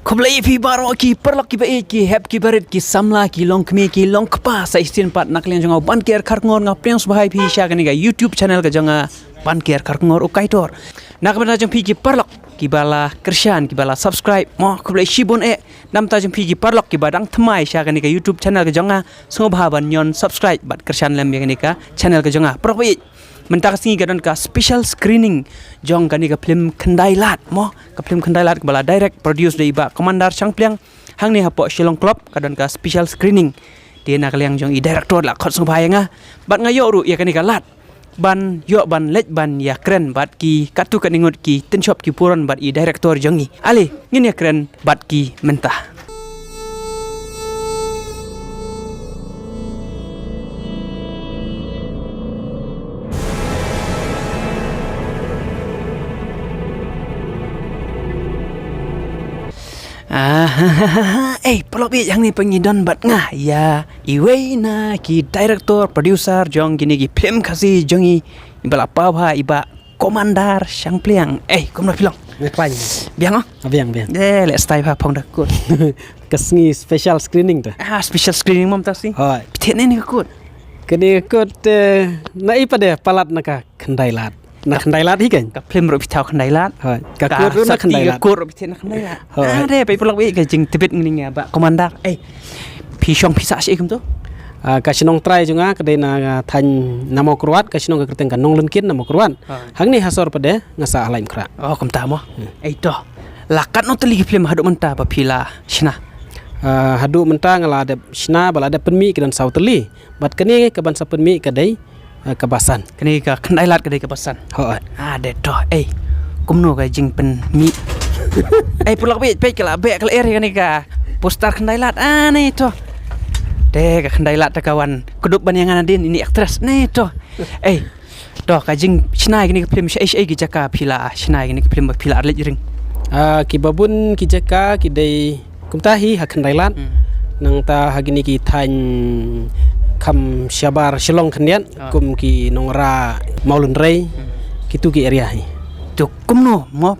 Kublai pi baro ki perlok ki bae ki hep ki barit ki samla ki long kmi ki long kpa sa istin pat naklian jonga ban ker Kharkongor nga priang subhai pi sha kani ga YouTube channel ka jonga ban ker Kharkongor o Kaitor nak bana jong pi ki perlok ki bala kershan ki bala subscribe mo kublai shibon nam ta jong pi ki perlok ki badang thmai sha kani ga YouTube channel ka jonga sobha ban yon subscribe bat kershan lem kani ka channel ka jonga prok mentak singi gadon ka special screening jong kani ka film khandai lat mo ka film khandai lat bala direct produce dei ba komandar changpliang hang ni hapo Shillong club kadon ka special screening dia nak liang jong i director la khot subhaya nga bat ngayo ru ya kani ka lat ban yo ban leit ban ya kren bat ki katu kaningut ki tin shop ki puron bat i director jongi ali ngin ya kren bat ki mentah pelok bi yang ni pengidon bat ngah ya iwei na ki director producer jong gini ki film Khasi jongi ibala pa bha iba komandar sang pliang komna pilong Ngepan. biang Biang. let's stay pa phong da kut Kesni special screening tu. special screening mom ta si Hoi. pitene ni kut Kini kut na ipa de palat naka khandai lat. Nak khandai lat hi kan. ka film ro pitau khandai lat Hoi. Ka kut ru nak khandai lat. kut ro pitena khandai lat Hoi. de pe pelok bi ka jing tibet ngini nga ba komandar pi shong pisa si kum tu Ka sinong try junga ka de na than namo kruat ka sinong ka kerteng ka nong lenkin namo kruat. Hang ni hasor pade ngasa alaim kra. kum ta mo to lakat no teli film hadu menta pa pila shina Hadu mentang ala ada sna bala ada penmi kedan sauteli. Bat kani ka ban sa penmi ka dei kebasan. kani ka khandai lat ka dei ka pasan Hoi. de to kumno ka jing pen mi pelok bi pe kala be kala eri kani ka poster khandai lat ni to de ka khandai lat ta kawan kudup banyangan adin ini aktris ni to to ka jing shina kini ka film ai ki jaka pila shina kini ka film pila arlet ring Ki babun ki jaka ki dei kumtahi ha khandai lat. Nang ta hagini ki than kam syabar Shillong khandian kum ki nongra maulun rei kitu ki area hi to kumno mo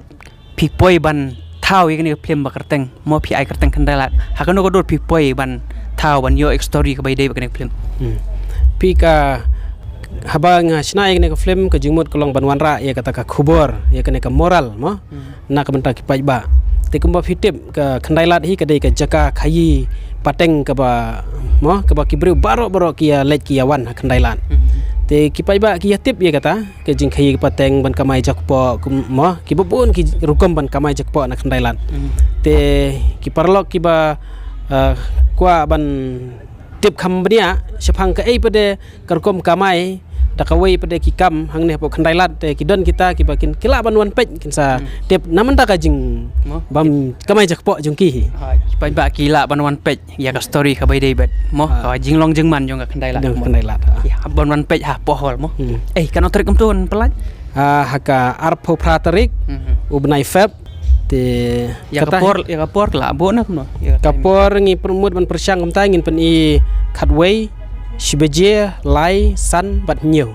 pi poi ban thau kini ka film ba kerteng mo pi ai kerteng khandai lat hakano ko dor pi poi ban thau ban yo story ka bai dei ba kini film pi ka habang sna kini ka film ka jingmut kolong banwan ra ya kata ka khubor ya kini ka moral mo na ka benta ki pai ba te kumba fitip ka khandai lat hi ka dei ka jaka khayi pateng ka ba mo ka ba kibru baro ki ya leit ki yawan khandai lat te ki pai ba ki ya tip ya kata ke jing khayi ka pateng ban kamai jakpo mo ki bubun ki rukom ban kamai jakpo na khandai lat te ki parlok ki ba kwa ban tip kham bnia sepang ka pade karkom kamai dakawai pada kikam hang ne po khandai lat te kidon kita kibakin kila banwan pej kinsa tip naman ta kajing bam kamai jakpo jungki pai ba kila banwan pej ya ka story ka bai dei bet mo ka jinglong jingman jong ka khandai lat ya banwan pej ha pohol mo kan otrik kumtun pelaj haka arpo pratarik ubnai feb te ya kapor la bona kuno kapor ngi permut ban persyang kum ta ngin pen i khatway shibeje lai san bat nyew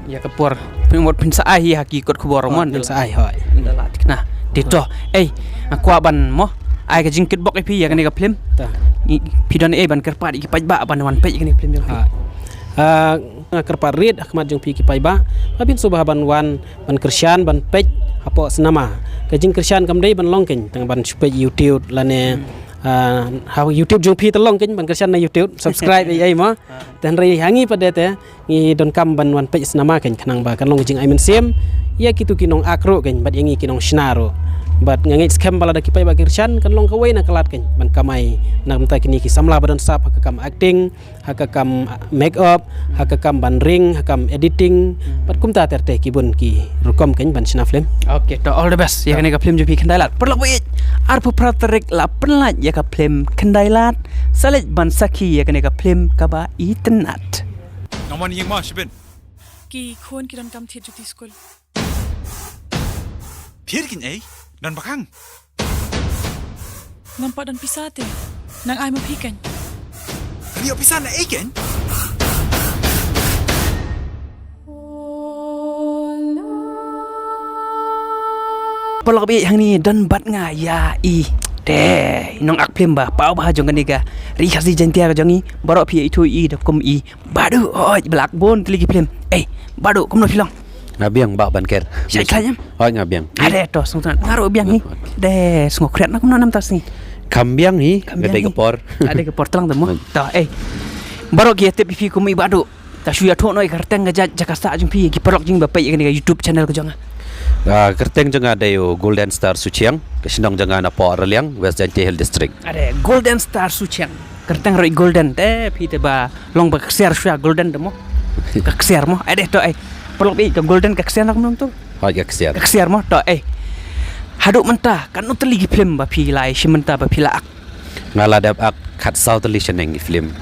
ya kapor pemot pinsa ai haki kot khobor mon pinsa ai hoi ndalat nah dito aku ban mo ai ka jingkit bok pi ya kani ka film ta pidon ban kerpat ki paj ba ban wan pej kani film kerpat rid akmat jong pi ki paj ba babin subah ban wan ban kersyan ban pej apo senama ka jing kersyan kam dei ban longken tang ban supaya YouTube lane how YouTube jong pi telong ken ban kersyan na YouTube subscribe ai mo dan rei hangi pada te ngi don kam ban wan pej senama ken kanang ba kan long jing ai men sem ya kitu kinong akro ken bat yangi kinong shnaro bat ngangit scam bala daki pai ba kersyan kan long kawai na kalat ken ban kamai na mta kini ki samla badan sap hakam acting hakam make up hakam ban ring hakam editing bat kumta terte kibun ki rukom ken ban sina film to all the best ya kani ka film jupi khandai lat perlo bai arpo praterik la penlat ya ka film khandai lat salet ban sakhi ya kani ka film ka ba itenat Naman yang mas ben. Ki khon ki dan kam the juti skul. Phiir kin dan bakang. Nampak dan pisate. Nang ai mapikan. Kani opisan na ken? Pelok bi yang ni dan bat nga ya Deh, nong ak film ba, pau ba jong kani ka. Ri Khasi jantia ka jongi, barok phi itu I da kum I. Badu, oi belak bon teligi film. Badu kum no Shillong. Ngabiang ba ban ker. Syai klayam. Hoi ngabiang. Ada to Sohtrun ngaro biang ni. Deh, sngok kret nak kum no nam tas ni. Kambiang ni gede kepor. Ada ke portlang temu. To barok ki tip phi kum I badu. Ta shuya tho noi karteng ga jakasta jung phi ki parok jing ba pai kani ka YouTube channel ko jonga. Kerteng jangan ada yo Golden Star Suchiang, kesenong jangan apa Arliang, West Janti Hill District. Ada Golden Star Suchiang. Kerteng roi golden phi te ba long ba kser shua golden demo. Ka kser mo. Ada to perlu pi ka golden ka kser nak nom tu. Hoi kesiar. Ka kser mo to haduk mentah kan no teligi film ba phi lai shimenta ba phi la ak. Ngaladap ak kat South Listening film.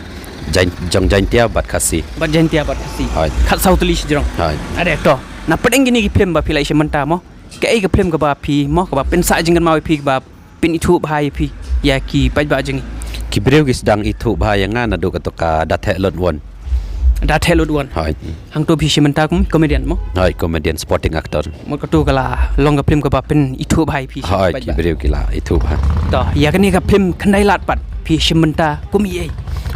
Jong Jantia bat Khasi. Ba jantia ba Khasi. Hoi. Khat South Lish jong. Hoi. Ada to. Na pedeng gini ki film ba phi lai shimenta mo. Ka ka film ka ba phi mo ka ba pen sa jingan mau phi ba pin itu ba phi ya ki paj ba jingi. Kibreu ki sedang itu bahaya ngana do katoka dathe lot won. Da thelo duan. Hoi. Hang to phi shimenta kum comedian mo. Hoi comedian sporting actor. Mo ka to kala long ka film ka ba pen itu ba phi. Hoi kibreu ki la itu bah. To ya kani ka film khandai lat pat phi shimenta kum I.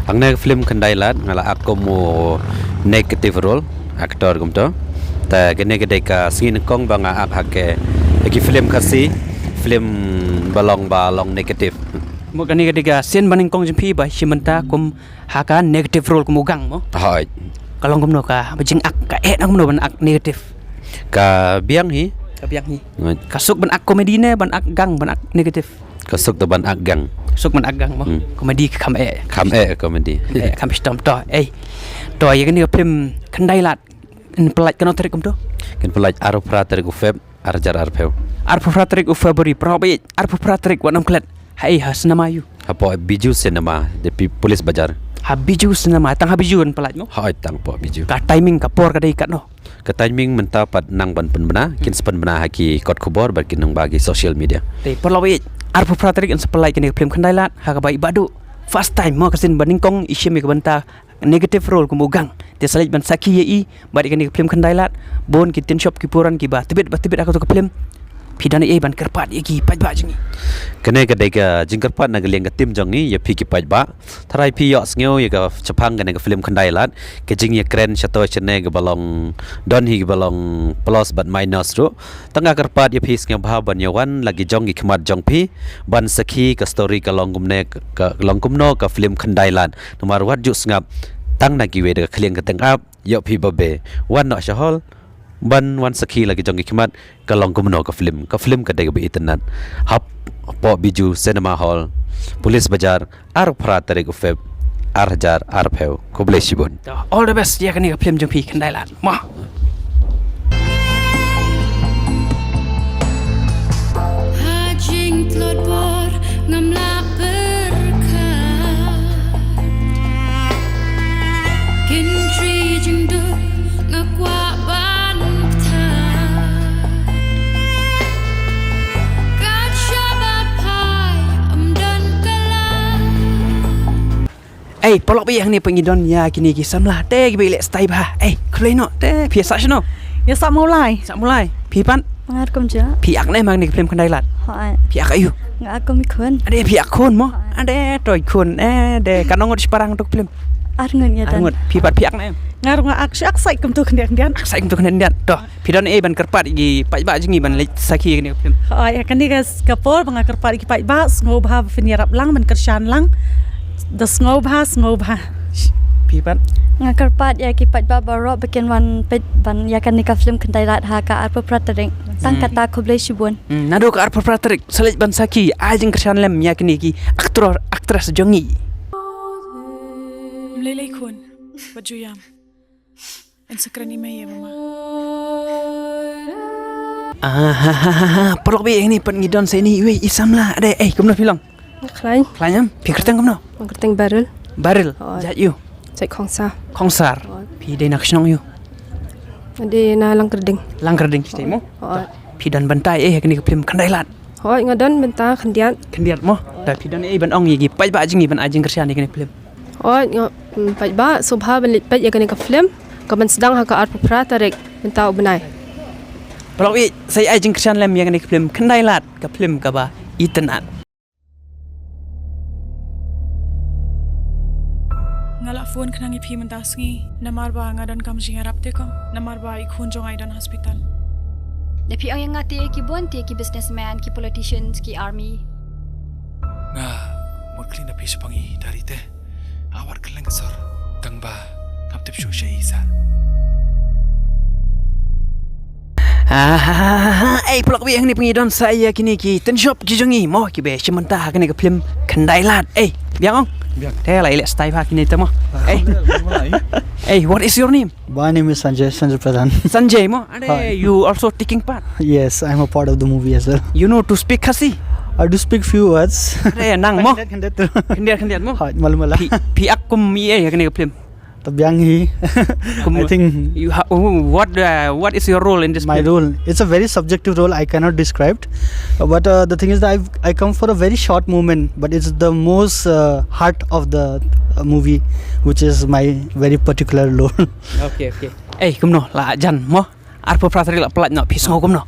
Ang ne film kendai lat ngala ak komo negative role actor kum to. Ta gene gede ka scene kong banga ak hake ki film Khasi film balong negative. Mo kani ketiga sen baning kong jempi ba shimenta kum haka negative role kum ugang mo. Hoi. Kalong kum no ka bajing ak ka nak kum no ban ak negative. Ka biang hi Ka biang ni. Kasuk ban ak komedi ne ban ak gang ban ak negative. kasuk to ban ak gang. Kasuk ban ak gang mo. Komedi ka kam Komedi. Kam stom to to ya kani film kandai lat in pelat kano tarik kum to. Ken pelaj aro prater ku feb arjar arpeu. Arpo praterik u Februari probe arpo praterik wanam klet. Hai hasna mayu. Hapo Bijou cinema de polis bajar. Ha Bijou cinema tang ha Bijou kan pelat mo. Hoi tang po Bijou. Ka timing ka por ka dai kat no. Ke timing menta pat nang ban penbena kin sepen bena haki kot kubor bakin nang bagi social media. Te perlawe arpo praterik in sepelai kini film kandai lat ha ka bai badu. First time mo kasin baning kong isyemi ka banta negative role kumugang. Te salit ban saki ye bari kini film kandai lat bon ki tin shop ki puran ki ba tibet aku to ka film. Pidana ban kerpat ki paj ba jingi. Kene ke dega jingkerpat na geleng ke tim jongi ya pi ki paj ba. Tharai pi yo sngew ya ka chapang kene ke film kandai lat ke jing ya kren chato chene ke balong don hi ke balong plus but minus ro. Tanga kerpat ya pi sngew bha ban yawan lagi jong ki khmat jong pi ban sakhi ke story ka long gumne ka long kumno ka film kandai lat. Nomor wat ju ngap tang na ki we de kleng ke teng up yo pi babe. Wan no shahol ban wan sakhi lagi jong kimat kalong kumno ka film ka dega bi internet hap po Bijou cinema hall police bajar ar phra tarik feb ar hajar ar pheu ko blesibon All the best ya kani ka film jong pi kandai lat. Ma. Hajing tlot bor ngamla berkah kin tri jing du ngakwa ban ta kat shabat pai amdan kala Polok bi yang ni pengidon ya kini ki samla te ki bilek stay ba. Klei no te pi sa no. Ya sak mulai. Sak mulai. Pi pan Mangat kom je. pi ak ne mang ni film kandai lat. Hoi. Pi ak ayu. Nga kom ikon. Ade pi ak khon mo. Ade toy khon de kanong ngot parang tok film. Arngon ya tan. Ngot pi pat pi ak ne. Ngaru nga ak sai kum tu kendian. Sai untuk kena ndian. Toh pi don ban kerpat gi paj ba jingi ban leit saki ni film. Ya kan ni gas kapor bangakar pari ki pai ba ngo bha finirap lang man kershan lang. Das ngo bha. Pi pat Nga kerpat ya ki pat ba baro bikin wan pet ban ya kan nika film kendai lat ha ka arpo pratering. Tang kata ko blei shibun. nado ka arpo praterik salit ban saki ajing kershan lem ya kini ki aktras jongi. Lehkhuid Bijou yam. En sakrani me ya mama. Perlu bi yang ni pengidon seni we isamla ade kumno film. Klein, Klanyam pi kerteng kumno. kerteng barrel, Baril jat you. cek kongsa. Kongsar pi de nak snong you. Ade na lang kerding. Langkerding stemo. Hoi, Pi dan bantai kini film kandai lat. hoi ngadon benta kendian. Kendiat mo. Da pi dan ban ong gi paj ba jingi ban ajing kershan kini film. Hoi paj ba subha ben lit paj ya kani ka film. Kaban sedang ha ka art pra tarik benta benai. Perlu bi saya ajing kershan lem yang kini film kandai lat ka film ka ba internet. Ngalak phone kenangi pi mentasngi. Namar ba ngadon kam jingarap te kom. Namar ba ikhun jong aidan hospital. Tapi ang yang ngati ki bon ti ki businessman, ki politicians, ki army. Nga, murkli na piso pangi dari te. Awar kelang kesor. Tang ba, ngap tip shu shay isa. Pelak yang ni pengidon saya kini ki ten shop ki jongi mo ki be sementara kini ke film kendai lat. Biang ong. Biang. Teh lai let style pak kini temo. What is your name? My name is Sanjay Pradhan. Sanjay mo. Hi. You also taking part. Yes, I'm a part of the movie as well. You know to speak Khasi. I do speak few words. Nang mo. Kandet. Kendian mo. Hi, malum. Pi akum ye kini ke film. Tabyang hi. I think you what is your role in this my film? role. It's a very subjective role. I cannot describe. But the thing is that I come for a very short moment, but it's the most heart of the movie, which is my very particular role. Okay. Kumno la jan mo. Arpo pratari la plat no pisngo kumno.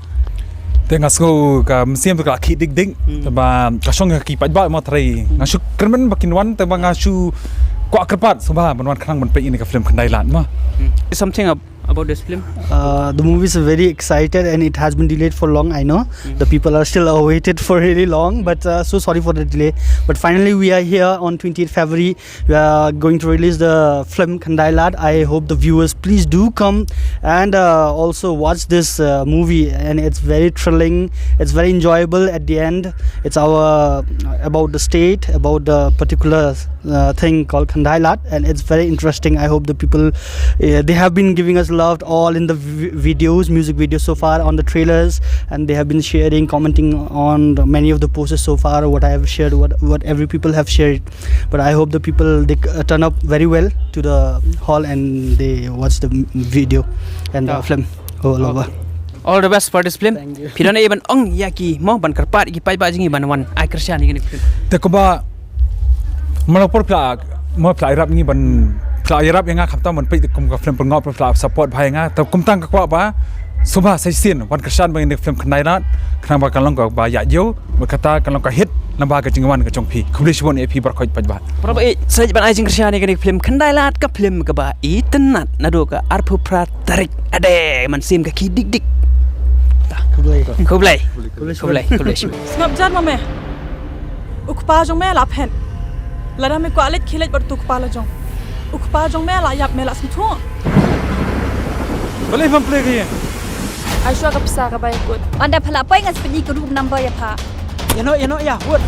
Tengah sko ka mesiam tu ka ki dik. Taba kasong ki pajba mo trai. Ngasu kermen bakin wan taba ngasu kwa kerpat subha banwan khrang ban pe ini ka film kendai lat ma. Something about this film? The movie is very excited and it has been delayed for long. I know the people are still awaited for really long, but so sorry for the delay. But finally we are here on 28th February. We are going to release the film Khandai Lad. I hope the viewers please do come and also watch this movie, and it's very thrilling. It's very enjoyable at the end. It's our about the state, about the particular thing called Khandai Lad, and it's very interesting. I hope the people they have been giving us loved all in the videos, music videos so far, on the trailers, and they have been sharing, commenting on many of the posters so far, what I have shared, what every people have shared. But I hope the people they turn up very well to the hall and they watch the video and the film all over. All the best for this film. Thank you. Pidana even ong yaki mo ban karpat ki pai ba jingi ban wan ai kersian ni film. Te ko ba malapor pla mo pla irap ni ban pla irap yang ngap ta man pe kum ka film pengop pla support bhai nga ta kum tang ka kwa ba subha sai sin wan kersian bang ni film kendai lat khnang ba kalong ka ba ya yo ba kata kalong ka hit lamba ka jingwan ka chong phi khumli shibon e phi bar khoj paj ba Praba sai ban ai jing kersian ni film kendai lat ka film ka ba I tenat nado ka arpu pratarik ade man sim ka ki dik Kublai. Snap jan mame. Ukpa jong me lap hen. Lada me kwalet khilet bar tukpa la jong. Ukpa jong me la yap me la smthu. boleh bang play ke Aisha ka pisa ka baik kot. Anda phala pai ngas pedi ke room number ya pa. You know ya. What?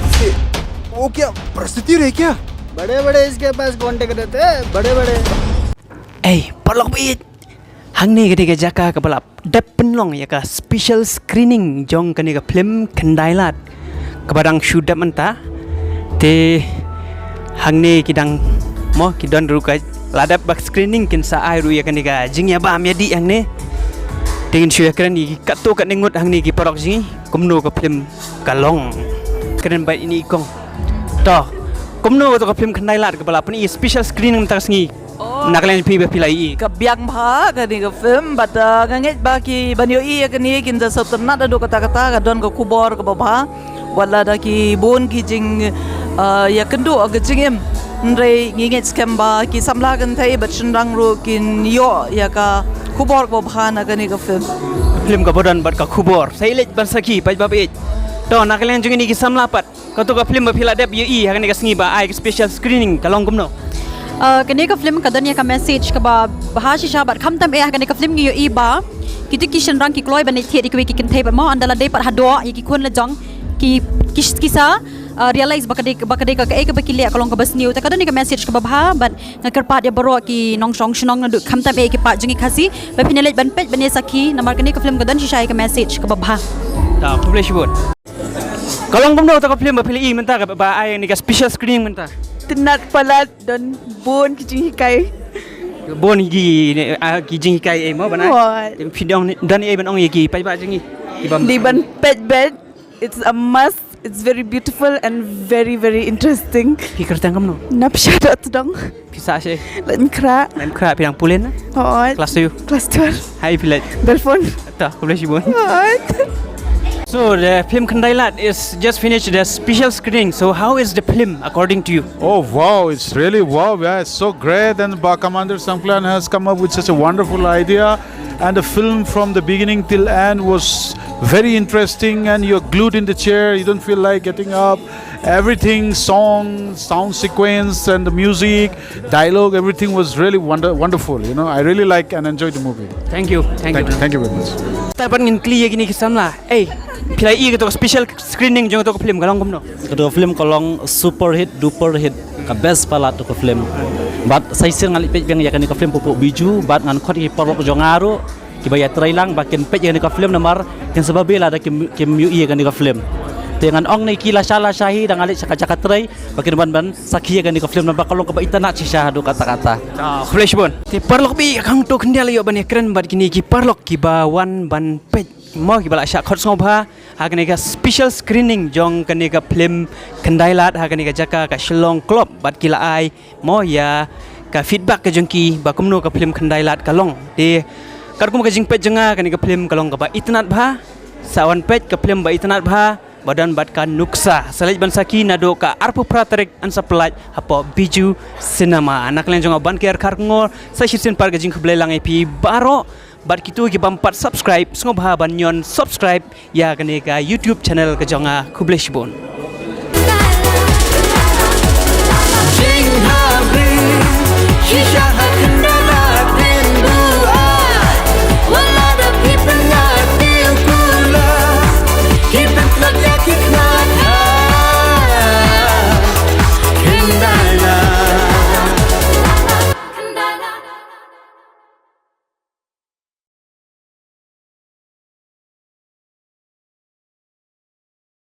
वो क्या prostitute है क्या बड़े इसके पास कांटेक्ट रहते हैं, बड़े. Palok bit. Hang ni ketika jaka ke balap depan long ya ka special screening jong kani ka film kendai lat kabadang shoot dap menta te hang ni kidang mo kidon ru ka ladap bak screening kin sa ai ru ya kani ka jing ya ba di hang ni tingin syu kren ni kato ka ningut hang ni ki parok jingi kumno ka film kalong kren bai ini kong to kumno ka film kendai lat ka balap ni special screening menta singi Nakalian pi pilai ka biang bha ka ni ka film but nganget ba ki banyo I ka ni kin da Sohtrun na do kata-kata ka don ka kubor ka bha wala da ki bon ki jing ya kendo ka jingem ndre nginget scam ba ki samla kan thai bat chendang ro kin yo ya ka kubor ka bha na ka ni ka film ka bodan bat ka kubor sailet ban saki pai ba be to nakalian jing ni ki samla pat ka to ka film ba pila dep yi ha ni ka singi ba ai special screening kalong kumno Kani ka film ka danya ka message ka ba bahasi sahabat kham tam kani ka film yo iba kita kishan rang ki kloi ban the ki ki kin thai ba mo andala dei par hado ki kun la jong ki kisa realize bakade ka ka ba ki le kalong ka bas new ta ka danya ka message ka ba bha ban ngakar pa dia baro ki nong song shnong na du kham tam ki pa jingi khasi ba pinelej ban pej ban saki namar kani ka film ka dan shisha ka message ka ba bha ta publish bot kalong kumno ta ka film ba pili menta ka ba ai ni ka special screening menta tenat palat dan bon ki jing hikai bon gi jing kai mo bana pidong dan ban ong gi pai ba jingi di ban pet bed it's a must. It's very beautiful and very interesting. Pikir tang kamno nap shadat dong pisa se len kra pidang pulen hot kelas 2 kelas 2 hai pilet telepon ta publish bon So the film Kandailat is just finished the special screening. So how is the film according to you? Oh wow, it's really wow, yeah, it's so great. And Commander Sangplan has come up with such a wonderful idea, and the film from the beginning till end was very interesting, and you're glued in the chair, you don't feel like getting up. Everything, sound sequence and the music, dialogue, everything was really wonderful. You know, I really like and enjoyed the movie. Thank you. Thank you very much. Tapan ngin clear gini kisamla. Pilai i ketok special screening jong ketok film kalong kumno. Ketok film kalong super hit, duper hit, ka best pala to film. But saya sir ngalit pej yang yakan ka film pupuk Bijou, bat ngan khot ki porok jongaro, ki bayat trailang bakin pej yang ka film namar yang sebabela ada kim yu i kan ka film. Dengan ong ni kila shala shahi dan ngalit cakap tray bakin ban sakhi kan ka film namar kalong ka ba internet si syahadu kata-kata. Flash bon. Ti parlok bi kang to kendial yo ban keren bat kini ki parlok ki ba wan ban pej mau ki bala syak khot ngobha hagan ka special screening jong kan ka film Kandailat hagan ka jaka ka Shillong club bat kila ai mau ya ka feedback ka jongki ba kumno ka film Kandailat kalong di karkum ka jing pej jenga kan ka film kalong ka ba internet bha sawan pej ka film ba internet bha badan bat kan nuksa salaj ban saki nado ka arpu praterik ansa pelaj hapo Bijou cinema anak len jong ban ker Kharkongor sa shirsin par ka jing khlai lang ep baro bat kitu ki bampat subscribe ngobha ban nyon subscribe ya kane ka YouTube channel ka jonga khublish bon Jingrwai Biskot